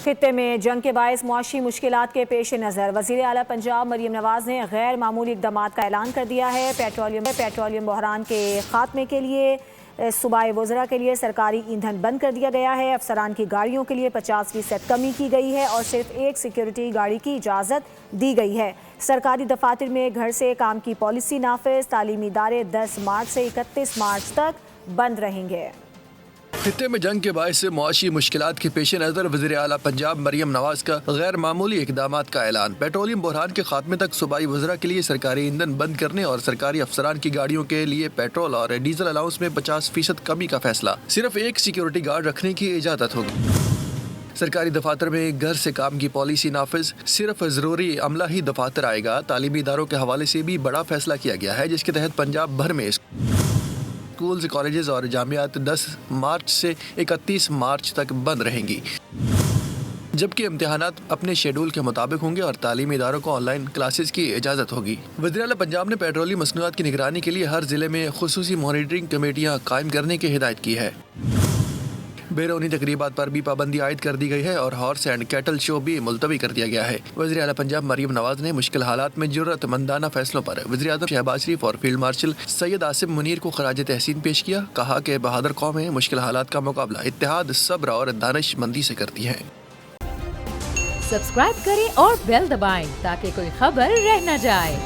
خطے میں جنگ کے باعث معاشی مشکلات کے پیش نظر وزیر اعلیٰ پنجاب مریم نواز نے غیر معمولی اقدامات کا اعلان کر دیا ہے۔ پیٹرولیم بحران کے خاتمے کے لیے صوبائی وزراء کے لیے سرکاری ایندھن بند کر دیا گیا ہے۔ افسران کی گاڑیوں کے لیے 50% کمی کی گئی ہے اور صرف ایک سیکیورٹی گاڑی کی اجازت دی گئی ہے۔ سرکاری دفاتر میں گھر سے کام کی پالیسی نافذ، تعلیمی ادارے 10 مارچ سے 31 مارچ تک بند رہیں گے۔ خطے میں جنگ کے باعث معاشی مشکلات کے پیش نظر وزیر اعلیٰ پنجاب مریم نواز کا غیر معمولی اقدامات کا اعلان۔ پیٹرولیم بحران کے خاتمے تک صوبائی وزراء کے لیے سرکاری ایندھن بند کرنے اور سرکاری افسران کی گاڑیوں کے لیے پیٹرول اور ڈیزل الاؤنس میں 50% کمی کا فیصلہ، صرف ایک سیکیورٹی گارڈ رکھنے کی اجازت ہوگی۔ سرکاری دفاتر میں گھر سے کام کی پالیسی نافذ، صرف ضروری عملہ ہی دفاتر آئے گا۔ تعلیمی اداروں کے حوالے سے بھی بڑا فیصلہ کیا گیا ہے، جس کے تحت پنجاب بھر میں اسکولز، کالجز اور جامعات 10 مارچ سے 31 مارچ تک بند رہیں گی، جبکہ امتحانات اپنے شیڈول کے مطابق ہوں گے اور تعلیمی اداروں کو آن لائن کلاسز کی اجازت ہوگی۔ وزیر اعلیٰ پنجاب نے پیٹرولیم مصنوعات کی نگرانی کے لیے ہر ضلع میں خصوصی مانیٹرنگ کمیٹیاں قائم کرنے کی ہدایت کی ہے۔ بیرونی تقریبات پر بھی پابندی عائد کر دی گئی ہے اور ہارس اینڈ کیٹل شو بھی ملتوی کر دیا گیا ہے۔ وزیر اعلیٰ پنجاب مریم نواز نے مشکل حالات میں جرأت مندانہ فیصلوں پر وزیر اعظم شہباز شریف اور فیلڈ مارشل سید آصم منیر کو خراج تحسین پیش کیا۔ کہا کہ بہادر قومیں مشکل حالات کا مقابلہ اتحاد، صبر اور دانش مندی سے کرتی ہیں۔ سبسکرائب کریں اور بیل دبائیں تاکہ کوئی خبر رہ نہ جائے۔